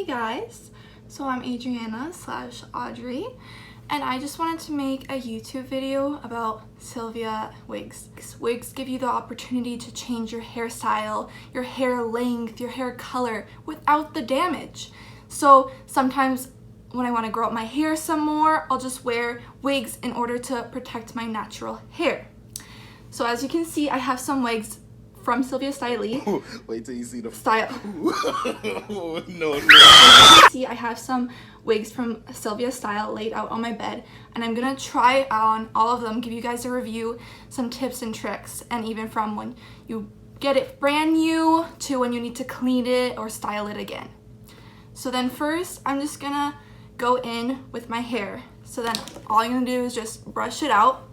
Hey guys, so I'm Adriana/Audrey, and I just wanted to make a YouTube video about Sylvia wigs. Wigs give you the opportunity to change your hairstyle, your hair length, your hair color without the damage. So sometimes when I want to grow out my hair some more, I'll just wear wigs in order to protect my natural hair. So as you can see, I have some wigs from Sylvia Style. Wait till you see the style. No. As you can see, I have some wigs from Sylvia Style laid out on my bed, and I'm gonna try on all of them, give you guys a review, some tips and tricks, and even from when you get it brand new to when you need to clean it or style it again. So then first, I'm just gonna go in with my hair. So then all I'm gonna do is just brush it out,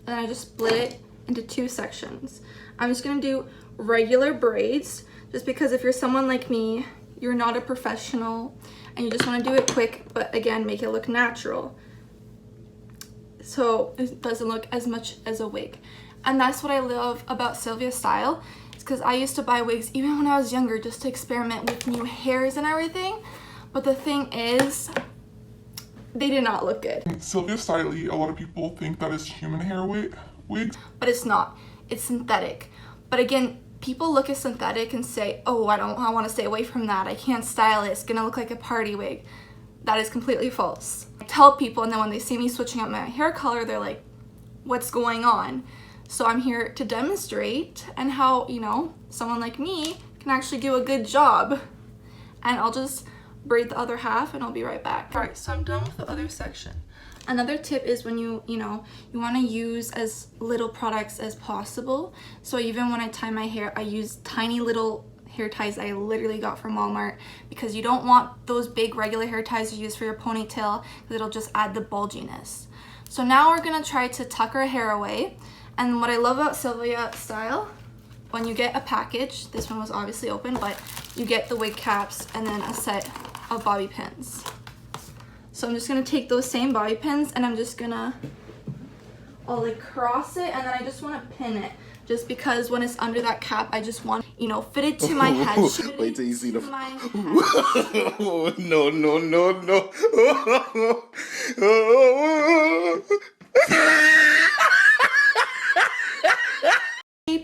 and I just split it into two sections. I'm just gonna do regular braids, just because if you're someone like me, you're not a professional and you just want to do it quick, but again, make it look natural, so it doesn't look as much as a wig. And that's what I love about Sylvia Style, is because I used to buy wigs even when I was younger just to experiment with new hairs and everything, but the thing is, they did not look good. Sylvia Style, a lot of people think that is human hair wigs, but it's not. It's synthetic. But again, people look at synthetic and say, oh, I want to stay away from that. I can't style it. It's gonna look like a party wig. That is completely false. I tell people, and then when they see me switching up my hair color, they're like, what's going on? So I'm here to demonstrate and how, you know, someone like me can actually do a good job. And I'll just braid the other half and I'll be right back. All right, so I'm done with the other section. Another tip is when you want to use as little products as possible. So even when I tie my hair, I use tiny little hair ties I literally got from Walmart, because you don't want those big regular hair ties you use for your ponytail, because it'll just add the bulginess. So now we're gonna try to tuck our hair away. And what I love about Sylvia Style, when you get a package, this one was obviously open, but you get the wig caps and then a set of bobby pins. So I'm just gonna take those same bobby pins and I'm just gonna, I'll like cross it, and then I just wanna pin it, just because when it's under that cap, I just want, you know, fit it to my head. Wait till you see the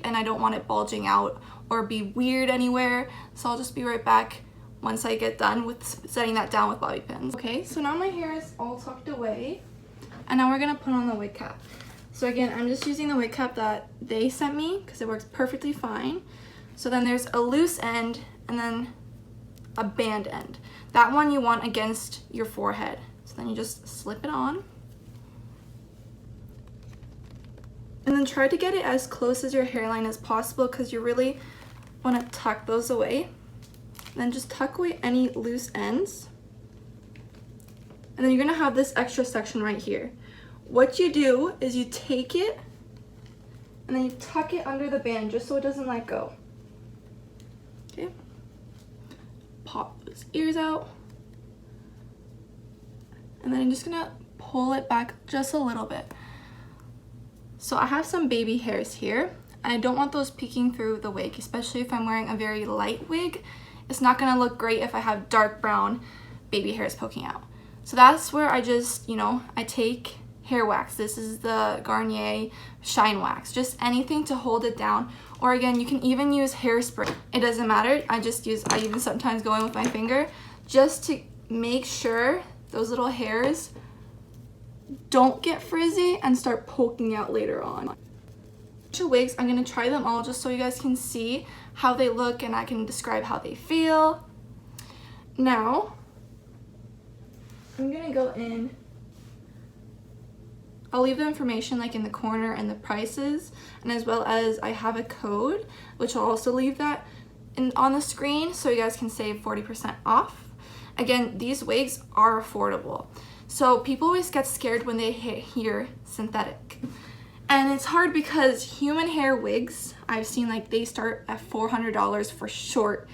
And I don't want it bulging out or be weird anywhere. So I'll just be right back once I get done with setting that down with bobby pins. Okay, so now my hair is all tucked away, and now we're gonna put on the wig cap. So again, I'm just using the wig cap that they sent me because it works perfectly fine. So then there's a loose end and then a band end. That one you want against your forehead. So then you just slip it on. And then try to get it as close as your hairline as possible, because you really want to tuck those away. Then just tuck away any loose ends. And then you're gonna have this extra section right here. What you do is you take it and then you tuck it under the band just so it doesn't let go. Okay. Pop those ears out. And then I'm just gonna pull it back just a little bit. So I have some baby hairs here, and I don't want those peeking through the wig, especially if I'm wearing a very light wig. It's not gonna look great if I have dark brown baby hairs poking out. So that's where I just, I take hair wax. This is the Garnier Shine Wax. Just anything to hold it down. Or again, you can even use hairspray. It doesn't matter. I even sometimes go in with my finger just to make sure those little hairs don't get frizzy and start poking out later on. Wigs, I'm gonna try them all just so you guys can see how they look and I can describe how they feel. Now I'm gonna go in. I'll leave the information like in the corner and the prices, and as well as I have a code which I'll also leave that on the screen so you guys can save 40% off. Again, these wigs are affordable, so people always get scared when they hear synthetic. And it's hard because human hair wigs, I've seen like they start at $400 for short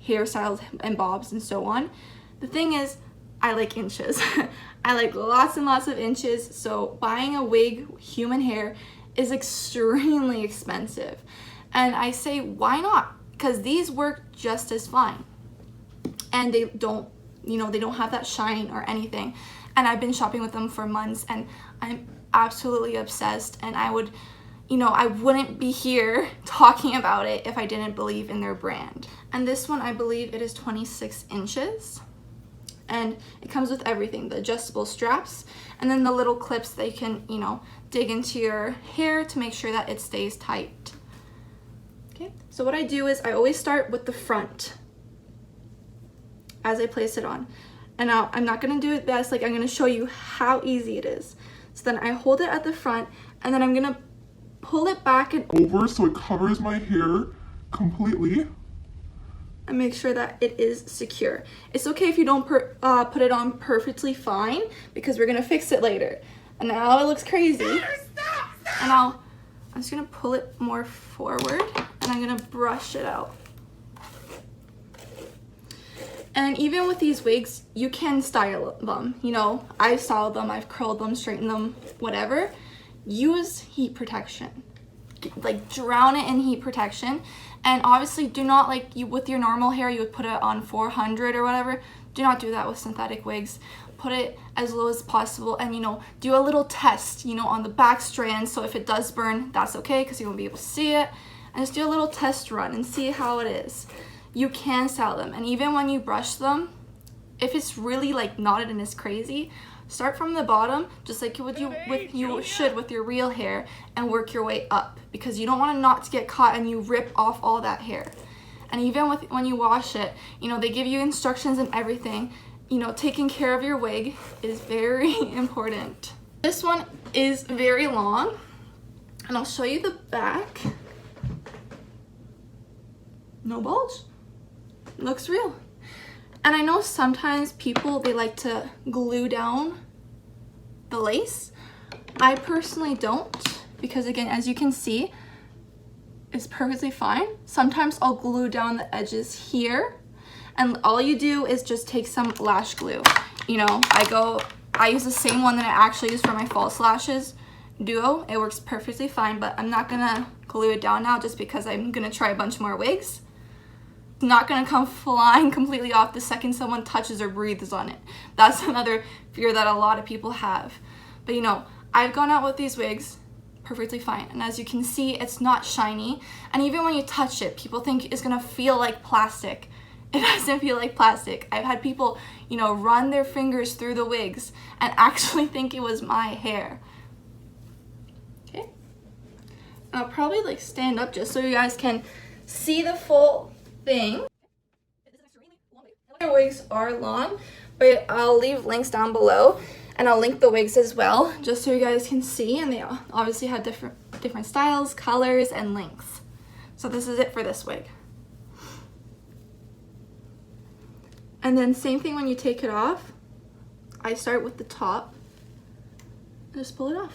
hairstyles and bobs and so on. The thing is, I like inches. I like lots and lots of inches, so buying a wig, human hair, is extremely expensive. And I say, why not? Because these work just as fine. And they don't you know, they don't have that shine or anything. And I've been shopping with them for months and I'm absolutely obsessed, and I would, you know, I wouldn't be here talking about it if I didn't believe in their brand. And this one, I believe it is 26 inches. And it comes with everything, the adjustable straps, and then the little clips that you can, you know, dig into your hair to make sure that it stays tight. Okay, so what I do is I always start with the front as I place it on. And now I'm not gonna do it best, like I'm gonna show you how easy it is. So then I hold it at the front, and then I'm gonna pull it back and Over so it covers my hair completely. and make sure that it is secure. It's okay if you don't put it on perfectly fine, because we're gonna fix it later. And now it looks crazy. And I'm just gonna pull it more forward, and I'm gonna brush it out. And even with these wigs, you can style them. You know, I've styled them, I've curled them, straightened them, whatever. Use heat protection. Like, drown it in heat protection. And obviously do not, like you with your normal hair, you would put it on 400 or whatever. Do not do that with synthetic wigs. Put it as low as possible, and, you know, do a little test, you know, on the back strands. So if it does burn, that's okay, because you won't be able to see it. And just do a little test run and see how it is. You can style them, and even when you brush them, if it's really like knotted and it's crazy, start from the bottom, just like you should with your real hair, and work your way up, because you don't want a knot to get caught and you rip off all that hair. And even when you wash it, you know, they give you instructions and everything. You know, taking care of your wig is very important. This one is very long, and I'll show you the back. No bulge. Looks real. And I know sometimes people, they like to glue down the lace. I personally don't, because again, as you can see, it's perfectly fine. Sometimes I'll glue down the edges here, and all you do is just take some lash glue. You know, I use the same one that I actually use for my false lashes, Duo. It works perfectly fine, but I'm not gonna glue it down now just because I'm gonna try a bunch more wigs. Not gonna come flying completely off the second someone touches or breathes on it. That's another fear that a lot of people have. But you know, I've gone out with these wigs perfectly fine, and as you can see, it's not shiny, and even when you touch it, people think it's gonna feel like plastic. It doesn't feel like plastic. I've had people, you know, run their fingers through the wigs and actually think it was my hair. Okay, I'll probably like stand up just so you guys can see the full thing. Their wigs are long, but I'll leave links down below, and I'll link the wigs as well, just so you guys can see. And they obviously have different styles, colors, and lengths. So this is it for this wig. And then same thing when you take it off. I start with the top and just pull it off.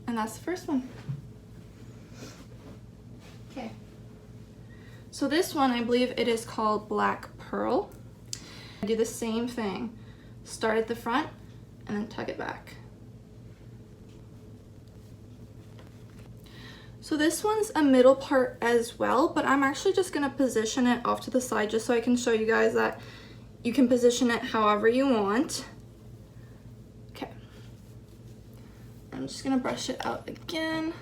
And that's the first one. Okay. So this one, I believe it is called Black Pearl. I do the same thing. Start at the front and then tuck it back. So this one's a middle part as well, but I'm actually just gonna position it off to the side just so I can show you guys that you can position it however you want. Okay. I'm just gonna brush it out again,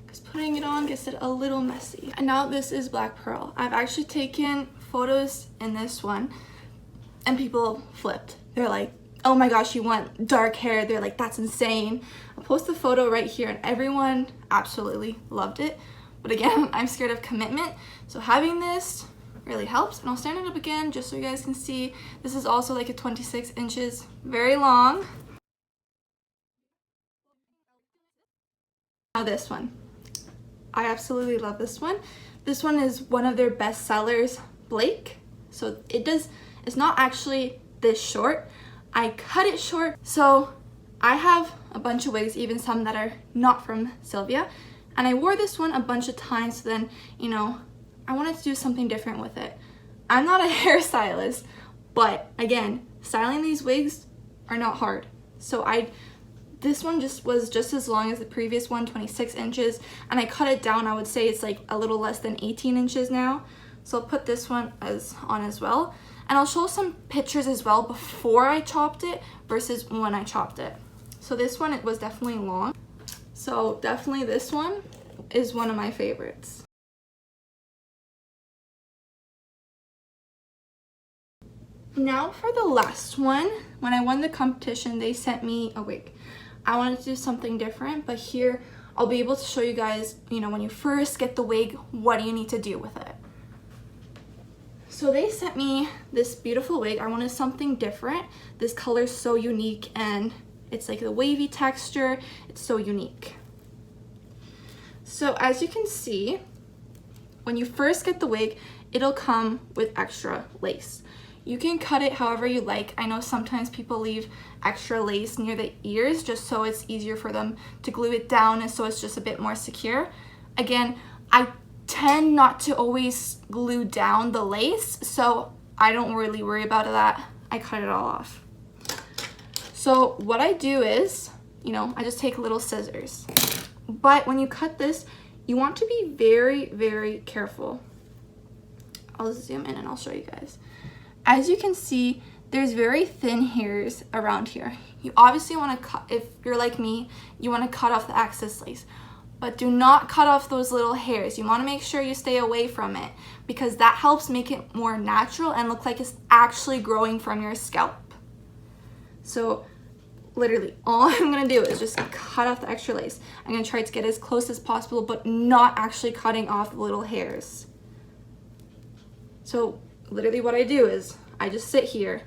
because putting it on gets it a little messy. And now this is Black Pearl. I've actually taken photos in this one, and people flipped. They're like, oh my gosh, you want dark hair. They're like, that's insane. I'll post the photo right here, and everyone absolutely loved it. But again, I'm scared of commitment, so having this really helps. And I'll stand it up again just so you guys can see. This is also like a 26 inches, very long. Now this one. I absolutely love this one. This one is one of their best sellers, Blake. So it's not actually this short. I cut it short. So I have a bunch of wigs, even some that are not from Sylvia, and I wore this one a bunch of times. So then, you know, I wanted to do something different with it. I'm not a hairstylist, but again, styling these wigs are not hard. So this one was just as long as the previous one, 26 inches, and I cut it down. I would say it's like a little less than 18 inches now. So I'll put this one on as well. And I'll show some pictures as well before I chopped it versus when I chopped it. So this one, it was definitely long. So definitely this one is one of my favorites. Now for the last one, when I won the competition, they sent me a wig. I wanted to do something different, but here I'll be able to show you guys, you know, when you first get the wig, what do you need to do with it? So they sent me this beautiful wig. I wanted something different. This color is so unique and it's like the wavy texture. It's so unique. So as you can see, when you first get the wig, it'll come with extra lace. You can cut it however you like. I know sometimes people leave extra lace near the ears just so it's easier for them to glue it down and so it's just a bit more secure. Again, I tend not to always glue down the lace, so I don't really worry about that. I cut it all off. So what I do is, you know, I just take little scissors. But when you cut this, you want to be very, very careful. I'll zoom in and I'll show you guys. As you can see, there's very thin hairs around here. You obviously want to cut, if you're like me, you want to cut off the excess lace. But do not cut off those little hairs. You want to make sure you stay away from it because that helps make it more natural and look like it's actually growing from your scalp. So literally all I'm going to do is just cut off the extra lace. I'm going to try to get as close as possible but not actually cutting off the little hairs. So literally what I do is I just sit here,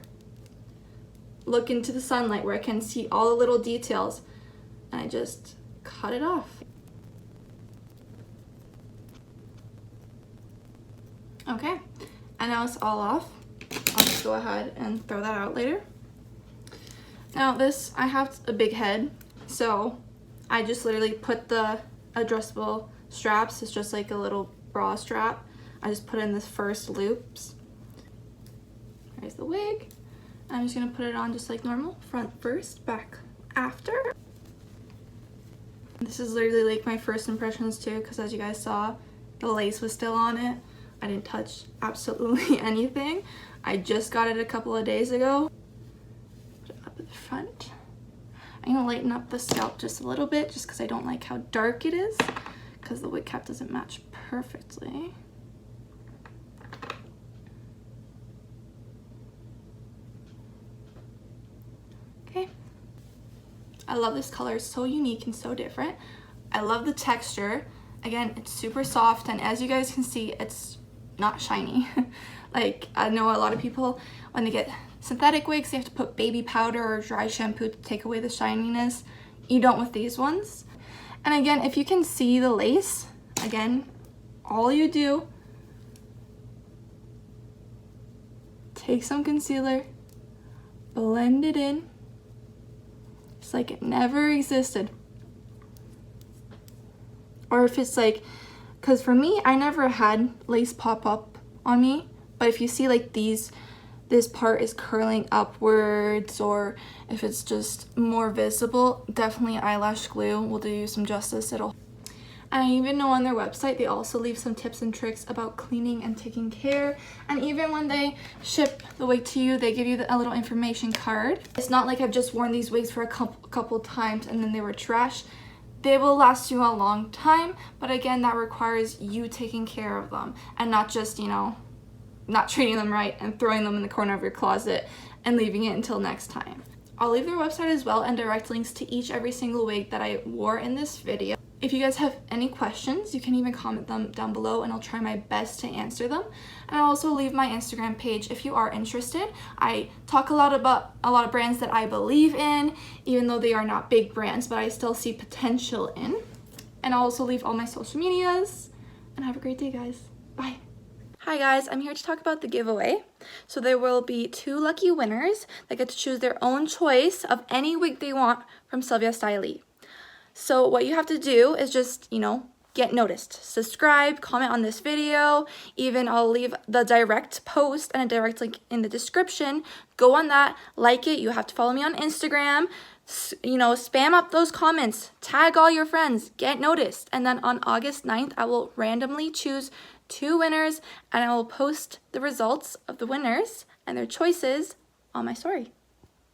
look into the sunlight where I can see all the little details, and I just cut it off. Okay, and now it's all off. I'll just go ahead and throw that out later. Now this, I have a big head, so I just literally put the adjustable straps. It's just like a little bra strap. I just put in this first loops. There's the wig. I'm just gonna put it on just like normal. Front first, back after. This is literally like my first impressions too, because as you guys saw, the lace was still on it. I didn't touch absolutely anything. I just got it a couple of days ago. Put it up at the front. I'm gonna lighten up the scalp just a little bit just because I don't like how dark it is because the wig cap doesn't match perfectly. Okay. I love this color. It's so unique and so different. I love the texture. Again, it's super soft, and as you guys can see, it's not shiny. Like, I know a lot of people, when they get synthetic wigs, they have to put baby powder or dry shampoo to take away the shininess. You don't with these ones. And again, if you can see the lace, again, all you do, take some concealer, blend it in. It's like it never existed. Or if it's like, because for me, I never had lace pop up on me, but if you see like this part is curling upwards, or if it's just more visible, definitely eyelash glue will do you some justice. And I even know on their website, they also leave some tips and tricks about cleaning and taking care. And even when they ship the wig to you, they give you a little information card. It's not like I've just worn these wigs for a couple times and then they were trash. They will last you a long time, but again, that requires you taking care of them and not just, you know, not treating them right and throwing them in the corner of your closet and leaving it until next time. I'll leave their website as well and direct links to every single wig that I wore in this video. If you guys have any questions, you can even comment them down below and I'll try my best to answer them. And I'll also leave my Instagram page if you are interested. I talk a lot about a lot of brands that I believe in, even though they are not big brands, but I still see potential in. And I'll also leave all my social medias. And have a great day, guys. Bye. Hi guys, I'm here to talk about the giveaway. So there will be 2 lucky winners that get to choose their own choice of any wig they want from Sylvia Stylee. So what you have to do is just, you know, get noticed. Subscribe, comment on this video. Even I'll leave the direct post and a direct link in the description. Go on that, like it. You have to follow me on Instagram. You know, spam up those comments. Tag all your friends. Get noticed. And then on August 9th, I will randomly choose 2 winners, and I will post the results of the winners and their choices on my story.